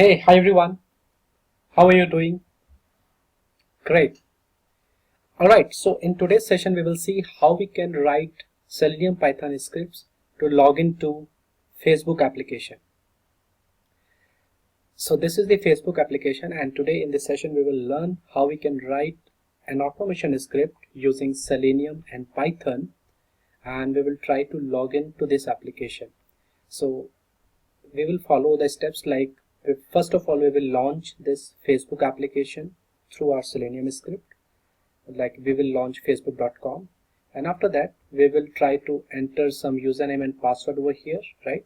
Hi everyone. How are you doing? Great. Alright, so in today's session we will see how we can write Selenium Python scripts to log into Facebook application. So this is the Facebook application, and today in this session we will learn how we can write an automation script using Selenium and Python, and we will try to log in to this application. So we will follow the steps like first of all we will launch this Facebook application through our Selenium script. Like we will launch facebook.com, and after that we will try to enter some username and password over here, right?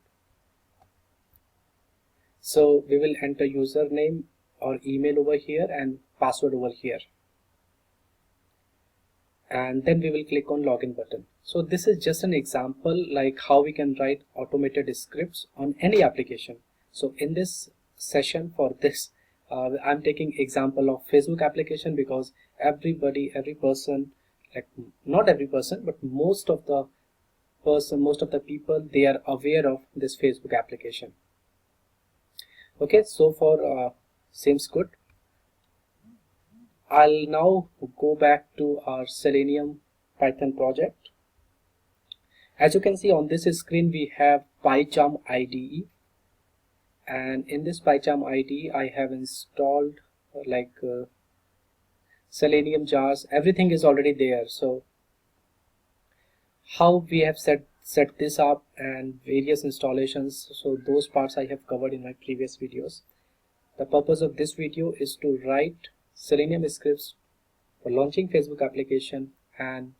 So we will enter username or email over here and password over here, and then we will click on login button. So this is just an example like how we can write automated scripts on any application. So in this session for this I'm taking example of Facebook application because every person, like not every person but most of the people, they are aware of this Facebook application. Okay, so for seems good. I'll now go back to our Selenium Python project. As you can see on this screen we have PyCharm IDE, and in this PyCharm IDE I have installed Selenium jars. Everything is already there. So how we have set this up and various installations, so those parts I have covered in my previous videos. The purpose of this video is to write Selenium scripts for launching Facebook application and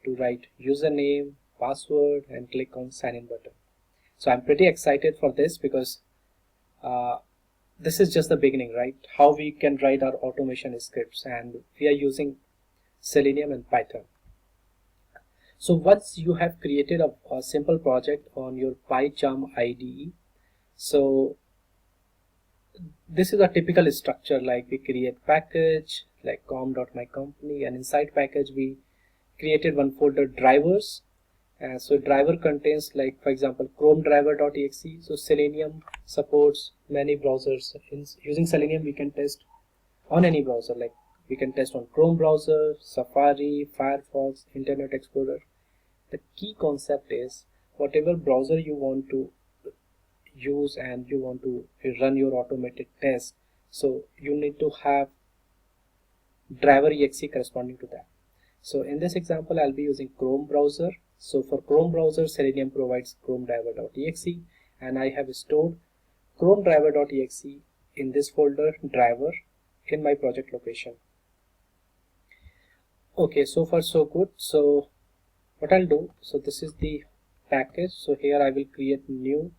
to write username, password, and click on sign in button. So I'm pretty excited for this because this is just the beginning, right? How we can write our automation scripts, and we are using Selenium and Python. So once you have created a simple project on your PyCharm IDE, so this is a typical structure, like we create package like com.mycompany, and inside package we created one folder drivers. So driver contains, like for example, Chrome driver.exe. So Selenium supports many browsers. Using Selenium we can test on any browser, like we can test on Chrome browser, Safari, Firefox, Internet Explorer. The key concept is whatever browser you want to use and you want to run your automated test, so you need to have driver exe corresponding to that. So in this example I'll be using Chrome browser. So for Chrome browser, Selenium provides Chrome driver.exe, and I have stored Chrome driver.exe in this folder driver in my project location. Okay, so far so good. So what I'll do, so this is the package. So here I will create new,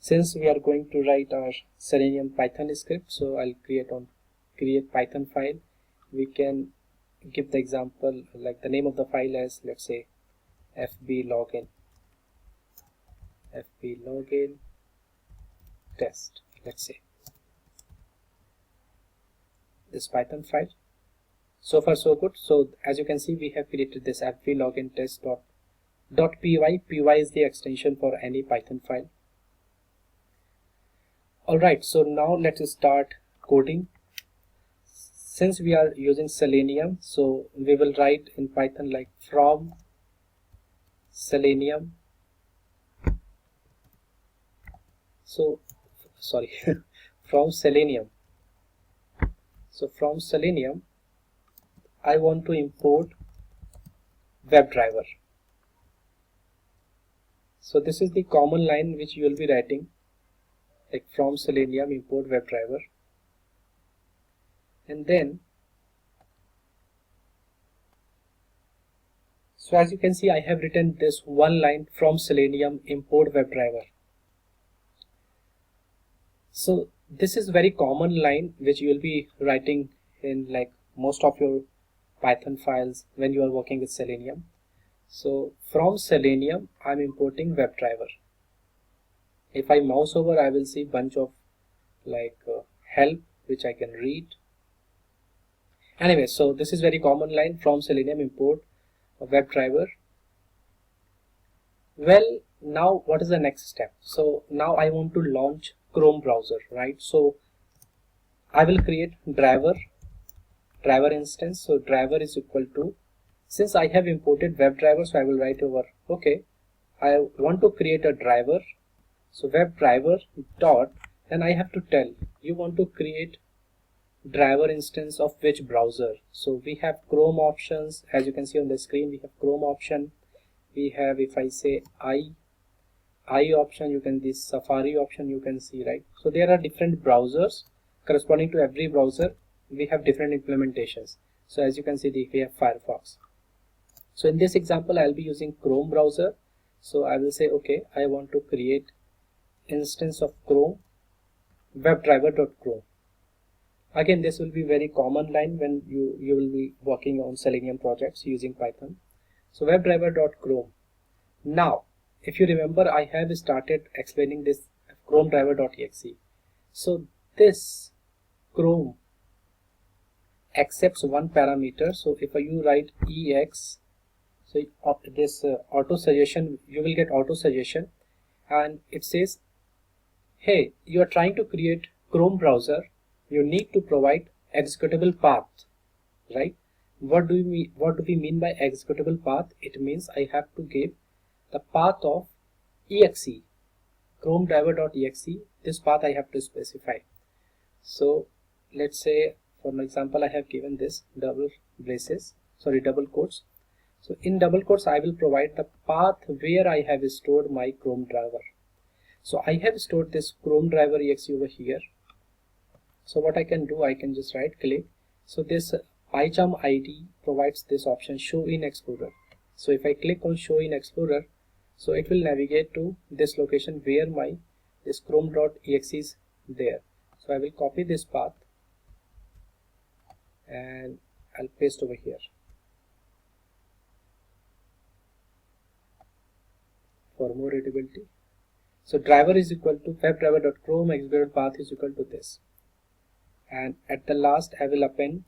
since we are going to write our Selenium Python script. So I'll create Python file. We can give the example, like the name of the file as, let's say, fb login test, let's say this Python file. So far so good. So as you can see we have created this fb login test.py. py is the extension for any Python file. Alright, so now let's start coding. Since we are using Selenium, so we will write in Python like from Selenium. So sorry, from Selenium. So from Selenium, I want to import webdriver. So this is the common line which you will be writing, like from Selenium import webdriver. And then, so as you can see I have written this one line from Selenium import webdriver. So this is very common line which you will be writing in like most of your Python files when you are working with Selenium. So from Selenium I'm importing webdriver. If I mouse over I will see bunch of help which I can read. Anyway, so this is very common line, from Selenium import a webdriver. Well, now what is the next step? So now I want to launch Chrome browser, right? So I will create driver instance. So driver is equal to, since I have imported WebDriver, so I will write over, okay, I want to create a driver. So WebDriver dot, and I have to tell you want to create driver instance of which browser. So we have Chrome options, as you can see on the screen. We have Chrome option, we have, if I say I option, you can, this Safari option you can see, right? So there are different browsers corresponding to every browser. We have different implementations. So as you can see, we have Firefox. So in this example I'll be using Chrome browser. So I will say, okay, I want to create instance of Chrome, webdriver.chrome. Again, this will be very common line when you will be working on Selenium projects using Python. So webdriver.chrome. Now if you remember, I have started explaining this Chrome driver.exe. So this Chrome accepts one parameter. So if you write ex, so this auto suggestion, you will get auto suggestion, and it says, hey, you are trying to create Chrome browser, you need to provide executable path, right? What do we mean by executable path? It means I have to give the path of exe, Chrome driver.exe. This path I have to specify. So let's say, for an example, I have given this double quotes. So in double quotes I will provide the path where I have stored my Chrome driver. So I have stored this Chrome driver exe over here. So what I can do, I can just right click. So this PyCharm ID provides this option, show in Explorer. So if I click on show in Explorer, so it will navigate to this location where my this chrome.exe is there. So I will copy this path and I'll paste over here. For more readability. So driver is equal to webdriver.chrome, executable path is equal to this. And at the last I will append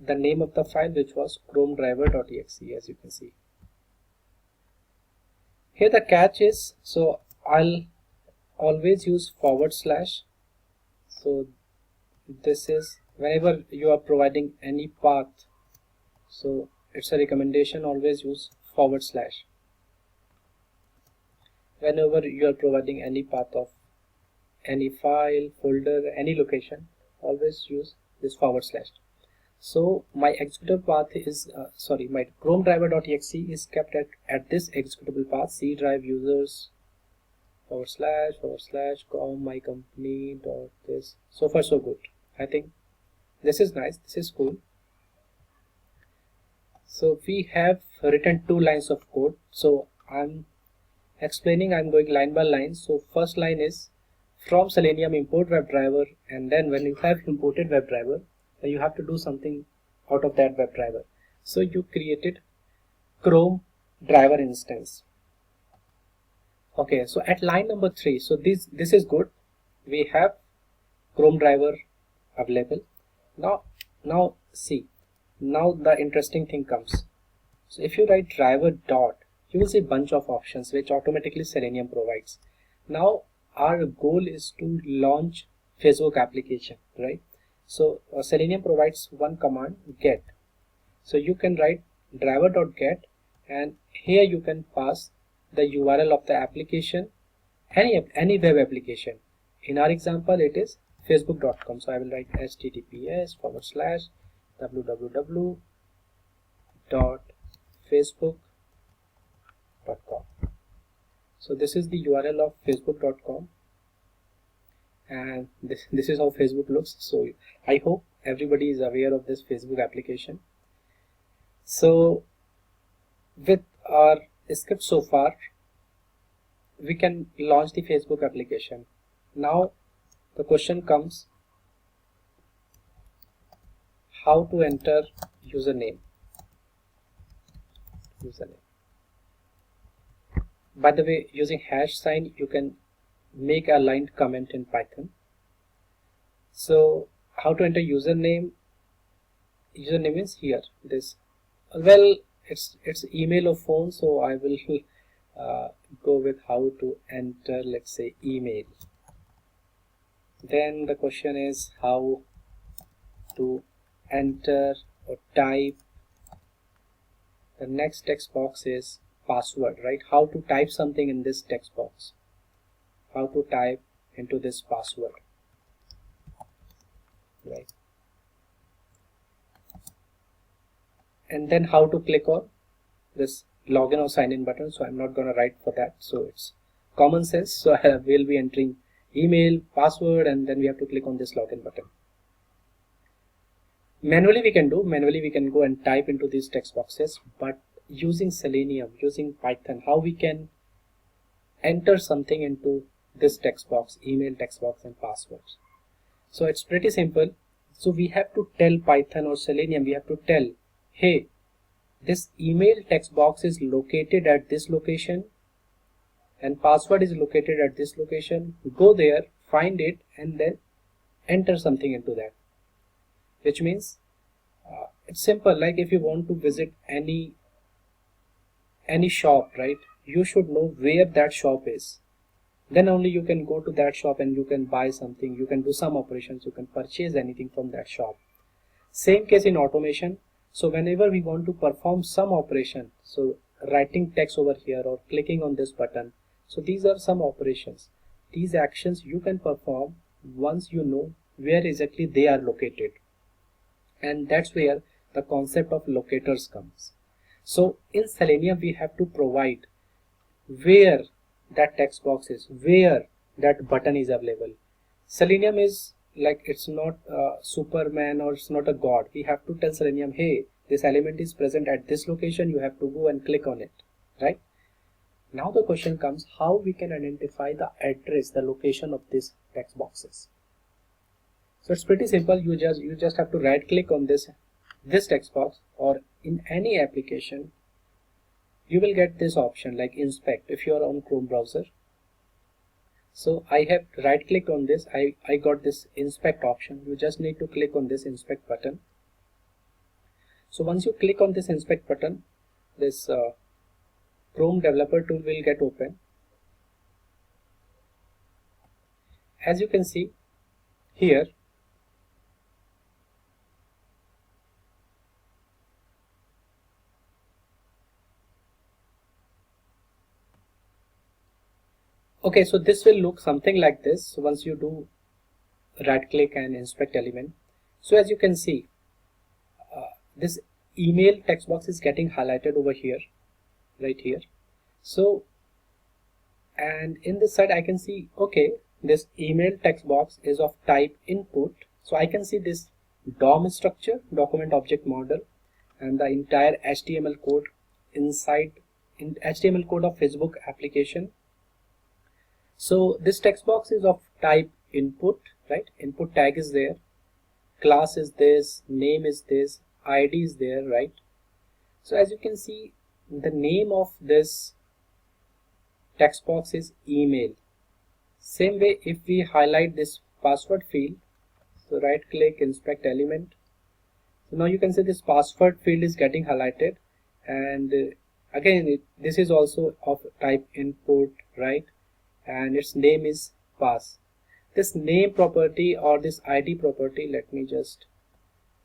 the name of the file, which was chrome driver.exe, as you can see. Here the catch is, so I'll always use /. So this is whenever you are providing any path, so it's a recommendation, always use /. Whenever you are providing any path of any file, folder, any location, always use this /. So my executable path is my chrome driver.exe is kept at this executable path, C drive users / com my company dot this. So far so good. I think this is nice, this is cool. So we have written 2 lines of code. So I'm explaining, I'm going line by line. So first line is, from Selenium import WebDriver, and then when you have imported WebDriver, you have to do something out of that WebDriver. So you created Chrome driver instance. Okay, so at line number 3, so this is good. We have Chrome driver available. Now see, now the interesting thing comes. So if you write driver dot, you will see bunch of options which automatically Selenium provides. Now our goal is to launch Facebook application, right? So Selenium provides one command, get. So you can write driver.get, and here you can pass the URL of the application, any web application. In our example it is facebook.com. So I will write https://www.facebook.com. So this is the URL of facebook.com, and this is how Facebook looks. So I hope everybody is aware of this Facebook application. So with our script so far, we can launch the Facebook application. Now the question comes, how to enter username. By the way, using hash sign you can make a line comment in Python. So how to enter username? Username is here. This, well, it's email or phone, so I will go with how to enter, let's say, email. Then the question is how to enter or type. The next text box is password, right? How to type something in this text box. How to type into this password, right? And then how to click on this login or sign in button. So I'm not going to write for that. So it's common sense. So we'll be entering email, password, and then we have to click on this login button. Manually we can go and type into these text boxes, but using Selenium, using Python, how we can enter something into this text box, email, text box, and passwords. So it's pretty simple. So we have to tell Python or Selenium, we have to tell, hey, this email text box is located at this location and password is located at this location. Go there, find it, and then enter something into that. Which means it's simple. Like if you want to visit any shop, right, you should know where that shop is. Then only you can go to that shop and you can buy something, you can do some operations, you can purchase anything from that shop. Same case in automation. So whenever we want to perform some operation, so writing text over here or clicking on this button, so these are some operations. These actions you can perform once you know where exactly they are located. And that's where the concept of locators comes. So in Selenium we have to provide where that text box is, where that button is available. Selenium is like, it's not Superman or it's not a god. We have to tell Selenium, hey, this element is present at this location, you have to go and click on it, right? Now the question comes, how we can identify the address, the location of these text boxes. So it's pretty simple. You just have to right click on this text box, or in any application you will get this option like inspect if you are on Chrome browser. So I have right clicked on this, I got this inspect option. You just need to click on this inspect button. So once you click on this inspect button, this Chrome developer tool will get open. As you can see here, okay, so this will look something like this once you do right click and inspect element. So as you can see, this email text box is getting highlighted over here, right here. So, and in this side I can see, okay, this email text box is of type input. So I can see this DOM structure, document object model, and the entire HTML code inside in HTML code of Facebook application. So this text box is of type input, right? Input tag is there, class is this, name is this, ID is there, right? So as you can see, the name of this text box is email. Same way, if we highlight this password field, so right click, inspect element, so now you can see this password field is getting highlighted, and again this is also of type input, right? And its name is pass. This name property or this ID property, let me just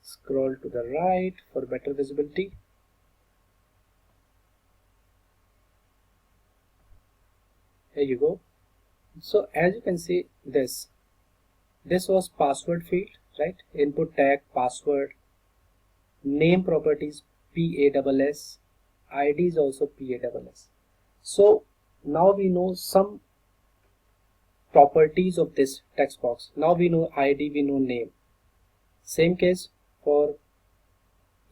scroll to the right for better visibility. Here you go. So as you can see, this was password field, right? Input tag, password, name properties PASS, ID is also PASS. So now we know some properties of this text box. Now we know ID, we know name. Same case for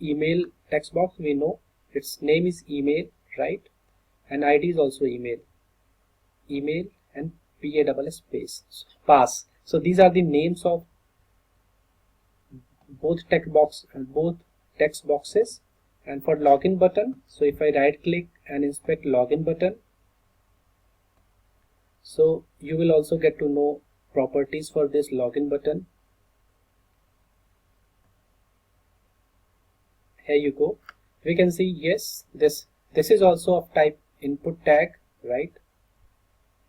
email text box, we know its name is email, right? And ID is also email and PASS space pass. So these are the names of both text boxes. And for login button, so if I right click and inspect login button, so you will also get to know properties for this login button. Here you go. We can see, yes, this is also of type input tag, right?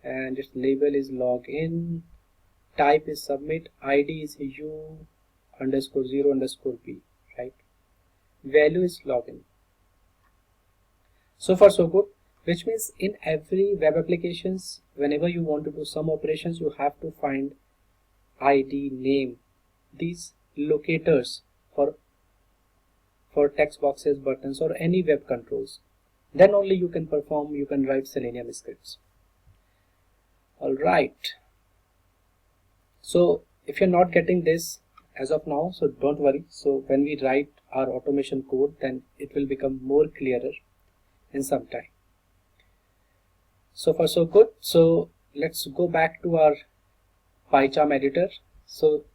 And its label is login, type is submit, ID is u_0_b, right? Value is login. So far so good, which means in every web applications, whenever you want to do some operations, you have to find ID, name, these locators for text boxes, buttons, or any web controls. Then only you can write Selenium scripts. Alright. So if you're not getting this as of now, so don't worry. So when we write our automation code, then it will become more clearer in some time. So far so good. So let's go back to our PyCharm editor. So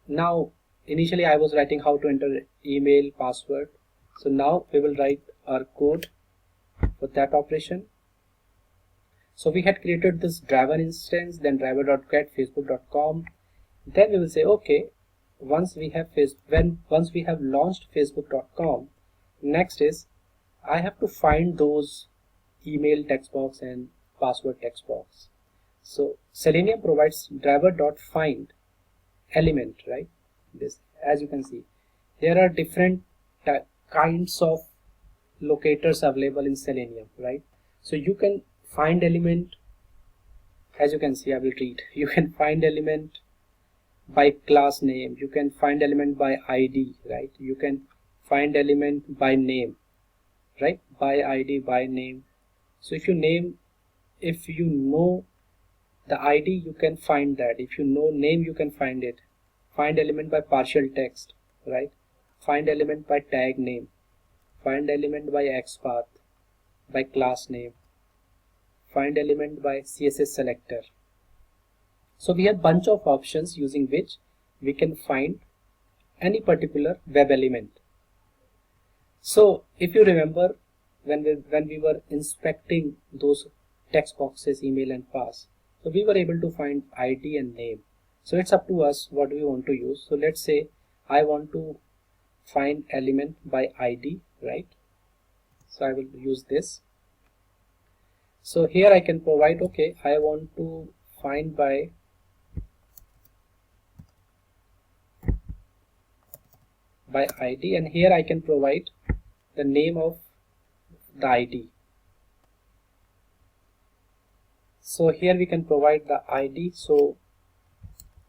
now initially I was writing how to enter email, password. So now we will write our code for that operation. So we had created this driver instance, then driver.get facebook.com. Then we will say, okay, once we have launched facebook.com, next is I have to find those email text box and password text box. So Selenium provides driver.find element, right? This, as you can see, there are different kinds of locators available in Selenium, right? So you can find element, as you can see, I will read. You can find element by class name, you can find element by ID, right? You can find element by name, right? By ID, by name. So if you know the ID, you can find that. If you know name, you can find it. Find element by partial text, right? Find element by tag name. Find element by XPath, by class name. Find element by CSS selector. So we have bunch of options using which we can find any particular web element. So if you remember, when we were inspecting those text boxes, email and pass, so we were able to find ID and name. So it's up to us what we want to use. So let's say I want to find element by ID, right? So I will use this. So here I can provide, okay, I want to find by ID, and here I can provide the name of the ID. So here we can provide the ID. So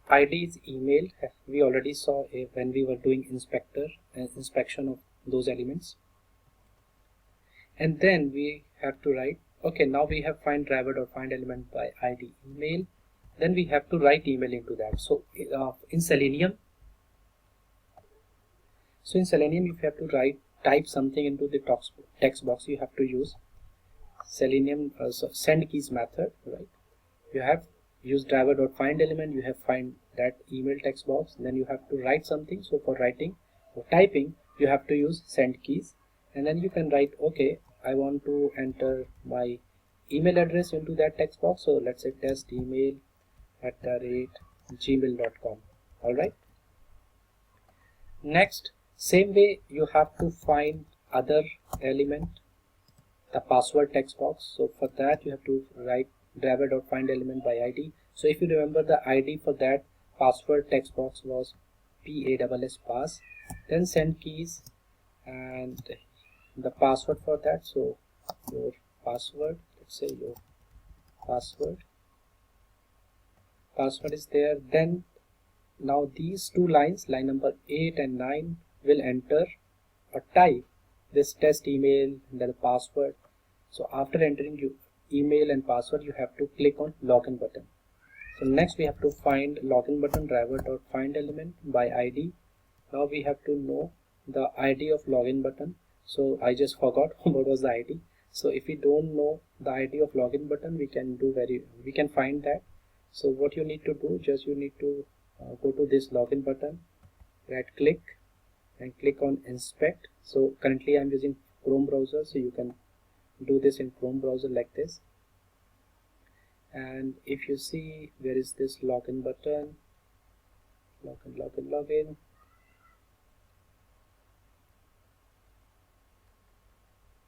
ID is email. We already saw when we were doing inspection of those elements. And then we have to write, okay, now we have find driver.find element by ID email. Then we have to write email into that. So in Selenium, if you have to type something into the text box, you have to use Selenium send keys method, right? You have use driver.find element, you have find that email text box, then you have to write something. So for typing, you have to use send keys, and then you can write, okay, I want to enter my email address into that text box. So let's say test email @gmail.com. all right. Next, same way you have to find other element, the password text box. So for that you have to write driver.find element by ID. So if you remember, the ID for that password text box was PASS pass, then send keys and the password for that. So your password, let's say your password is there. Then now these two lines, line number 8 and 9, will enter or type this test email and then the password. So after entering your email and password, you have to click on login button. So next we have to find login button, driver.find element by ID. Now we have to know the ID of login button. So I just forgot what was the ID. So if we don't know the ID of login button, we can find that. So what you need to do, just you need to go to this login button, right click and click on inspect. So currently I'm using Chrome browser, so you can do this in Chrome browser like this. And if you see, there is this login button, login.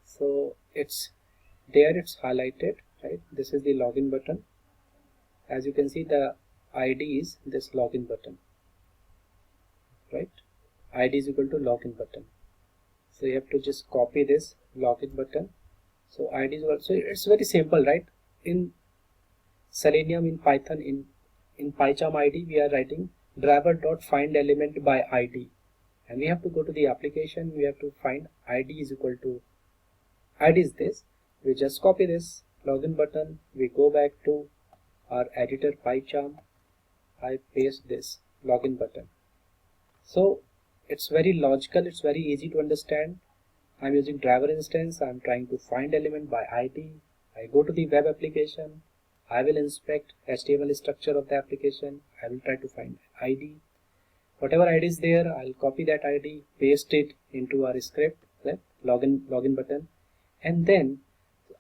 So it's there, it's highlighted, right? This is the login button. As you can see, the ID is this login button, right? ID is equal to login button. So you have to just copy this login button. So ID is equal, so it's very simple, right? In Selenium, in Python, in PyCharm ID, we are writing driver dot find element by ID, and we have to go to the application. We have to find ID is equal to ID is this. We just copy this login button. We go back to our editor PyCharm. I paste this login button. So it's very logical. It's very easy to understand. I'm using driver instance. I'm trying to find element by ID. I go to the web application. I will inspect HTML structure of the application. I will try to find ID. Whatever ID is there, I'll copy that ID, paste it into our script, the login button, and then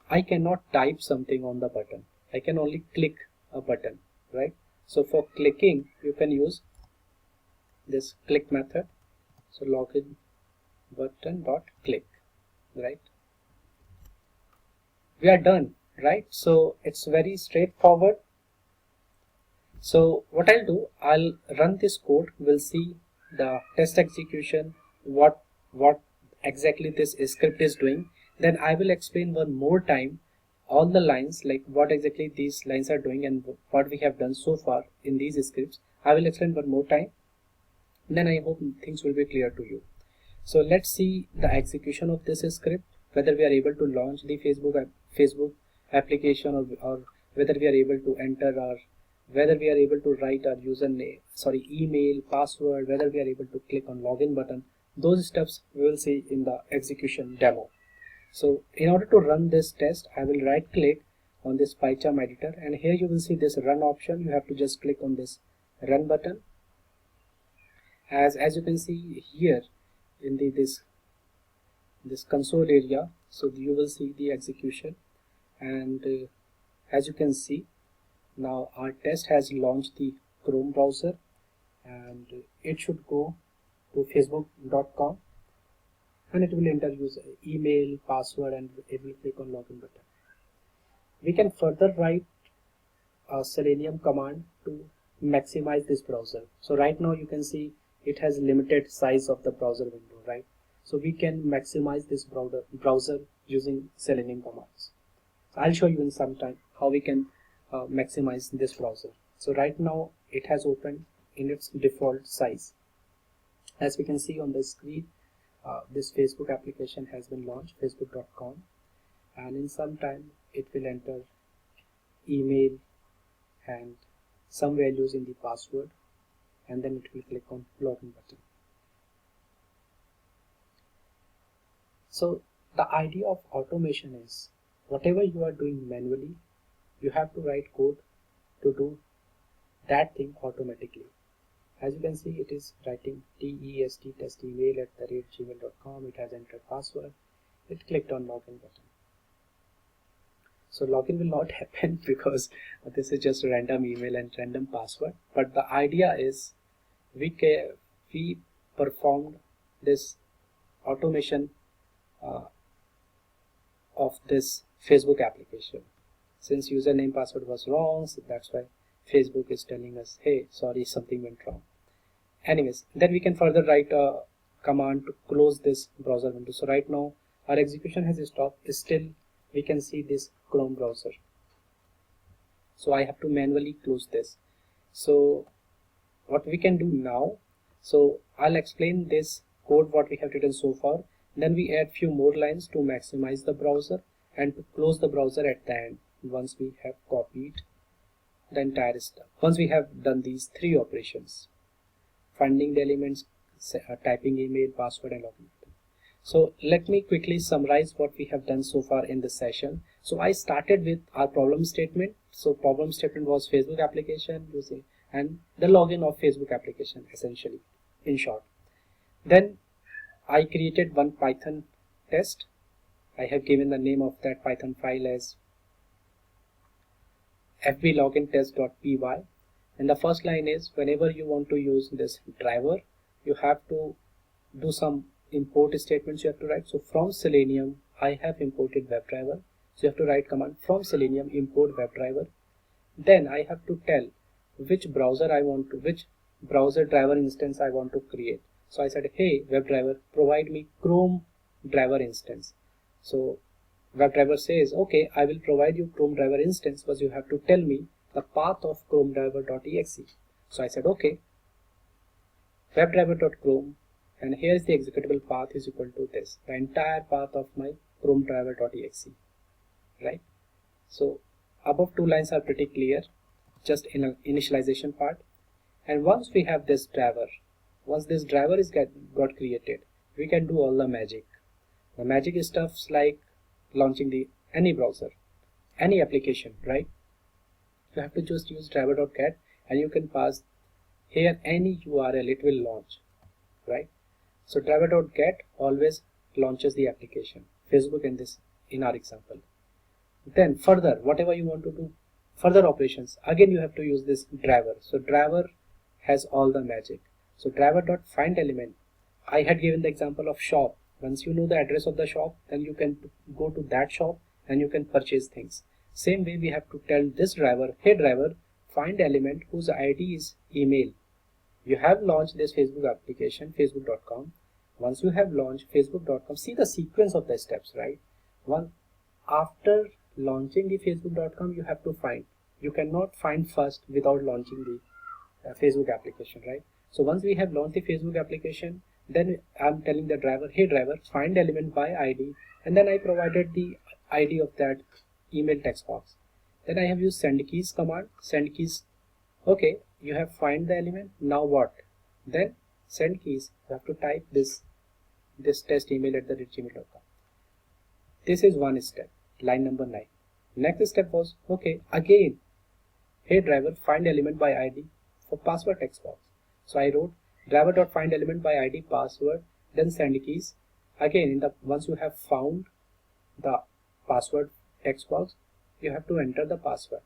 I cannot type something on the button. I can only click a button, right? So for clicking, you can use this click method. So login button dot click, right? We are done, right? So it's very straightforward. So what I'll do, I'll run this code. We'll see the test execution, what exactly this script is doing. Then I will explain one more time all the lines, like what exactly these lines are doing and what we have done so far in these scripts. I will explain one more time. Then I hope things will be clear to you. So let's see the execution of this script, whether we are able to launch the Facebook application, or whether we are able to enter our, whether we are able to write our username, email, password, whether we are able to click on login button. Those steps we will see in the execution demo. So in order to run this test, I will right click on this PyCharm editor, and here you will see this run option. You have to just click on this run button. As you can see here in this console area, so you will see the execution, and as you can see, now our test has launched the Chrome browser, and it should go to facebook.com, and it will enter user email, password, and it will click on login button. We can further write a Selenium command to maximize this browser. So right now you can see it has limited size of the browser window, right? So we can maximize this browser using Selenium commands. So I'll show you in some time how we can maximize this browser. So right now it has opened in its default size. As we can see on the screen, this Facebook application has been launched, facebook.com, and in some time it will enter email and some values in the password, and then it will click on login button. So the idea of automation is, whatever you are doing manually, you have to write code to do that thing automatically. As you can see, it is writing test email @gmail.com. It has entered password. It clicked on login button. So login will not happen because this is just random email and random password. But the idea is we performed this automation of this Facebook application. Since username password was wrong, so that's why Facebook is telling us, hey, sorry, something went wrong. Anyways, then we can further write a command to close this browser window. So right now our execution has stopped. Still we can see this Chrome browser. So I have to manually close this. So what we can do now, so I'll explain this code what we have written so far. Then we add few more lines to maximize the browser and to close the browser at the end once we have copied the entire stuff. Once we have done these three operations: finding the elements, typing email, password, and login. So let me quickly summarize what we have done so far in this session. So I started with our problem statement. So problem statement was Facebook application using and the login of Facebook application, essentially, in short. Then I created one Python test. I have given the name of that Python file as fblogintest.py, and the first line is, whenever you want to use this driver, you have to do some import statements you have to write. So from Selenium I have imported webdriver, so you have to write command from Selenium import webdriver. Then I have to tell which browser driver instance I want to create. So I said, hey WebDriver, provide me Chrome driver instance. So WebDriver says, okay, I will provide you Chrome driver instance, but you have to tell me the path of Chrome driver.exe. So I said, okay, webdriver.chrome, and here is the executable path is equal to this, the entire path of my Chrome driver.exe, right? So above two lines are pretty clear, just in an initialization part. And once we have this driver, once this driver is got created, we can do all the magic. The magic is stuffs like launching any browser, any application, right? You have to just use driver.get and you can pass here any URL, it will launch, right? So driver.get always launches the application, Facebook in our example. Then further, whatever you want to do, further operations, again you have to use this driver. So driver has all the magic. So driver.find element, I had given the example of shop. Once you know the address of the shop, then you can go to that shop and you can purchase things. Same way we have to tell this driver, hey driver, find element whose ID is email. You have launched this Facebook application, facebook.com. Once you have launched facebook.com, see the sequence of the steps, right? After launching the facebook.com, you have to find. You cannot find first without launching the Facebook application, right? So once we have launched the Facebook application, then I'm telling the driver, hey driver, find element by ID, and then I provided the ID of that email text box. Then I have used send keys command, send keys. Okay, you have find the element, now what? Then send keys, you have to type this test email at the gmail.com. This is one step, line number 9. Next step was, okay, again, hey driver, find element by ID for password text box. So I wrote driver.find element by ID password, then send keys. Again, once you have found the password text box, you have to enter the password.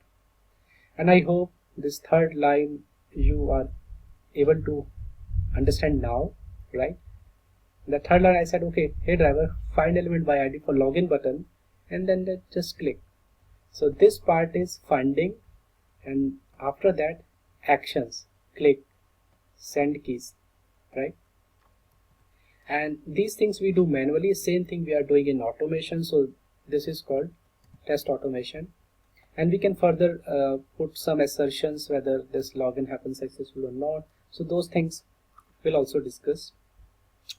And I hope this third line you are able to understand now, right? The third line I said, okay, hey driver, find element by ID for login button, and then just click. So this part is finding, and after that actions, click, send keys, right? And these things we do manually, same thing we are doing in automation. So this is called test automation, and we can further put some assertions whether this login happens successful or not. So those things we'll also discuss,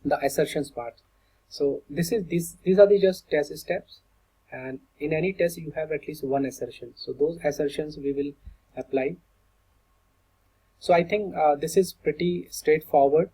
the assertions part. So these are the just test steps, and in any test you have at least one assertion. So those assertions we will apply. So I think this is pretty straightforward.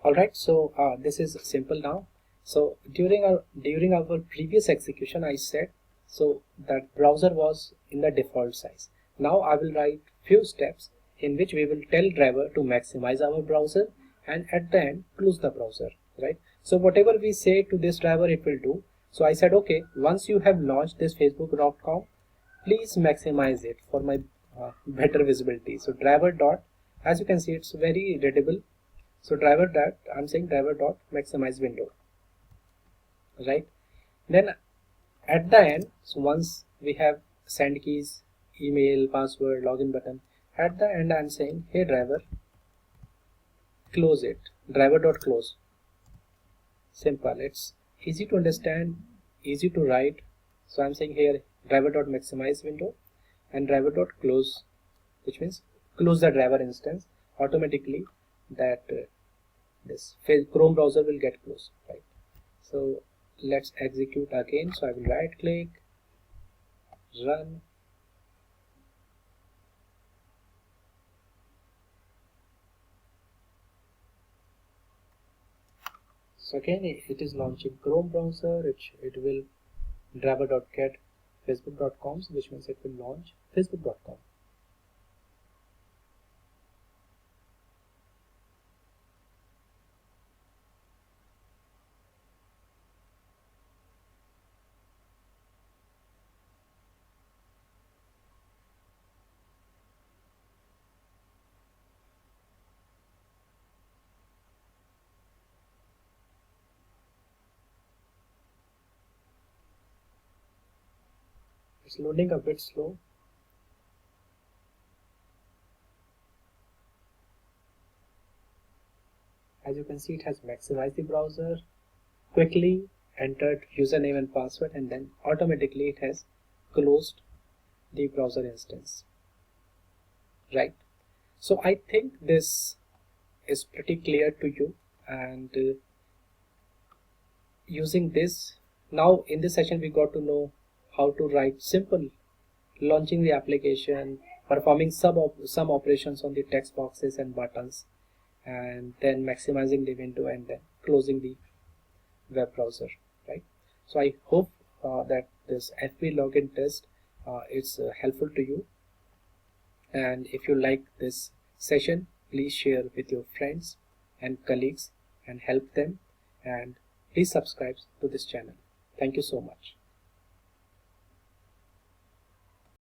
Alright, so this is simple now. So during our previous execution, I said so that browser was in the default size. Now I will write few steps in which we will tell driver to maximize our browser and at the end close the browser, right? So whatever we say to this driver, it will do. So I said, okay, once you have launched this facebook.com, please maximize it for my better visibility. So driver dot, as you can see, it's very readable. So driver dot, I'm saying driver dot maximize window, right? Then at the end, so once we have send keys, email, password, login button, at the end I'm saying, hey driver, close it, driver dot close. Simple, it's easy to understand, easy to write. So I'm saying here driver dot maximize window and driver dot close, which means close the driver instance. Automatically that this Chrome browser will get closed, right? So let's execute again. So I will right click, run. So again it is launching Chrome browser. It will driver.get facebook.com, which means it will launch facebook.com. It's loading a bit slow. As you can see, it has maximized the browser, quickly entered username and password, and then automatically it has closed the browser instance, right? So I think this is pretty clear to you, and using this, now in this session we got to know how to write simple launching the application, performing some operations on the text boxes and buttons, and then maximizing the window and then closing the web browser, right? So I hope that this FB login test is helpful to you, and if you like this session, please share with your friends and colleagues and help them, and please subscribe to this channel. Thank you so much.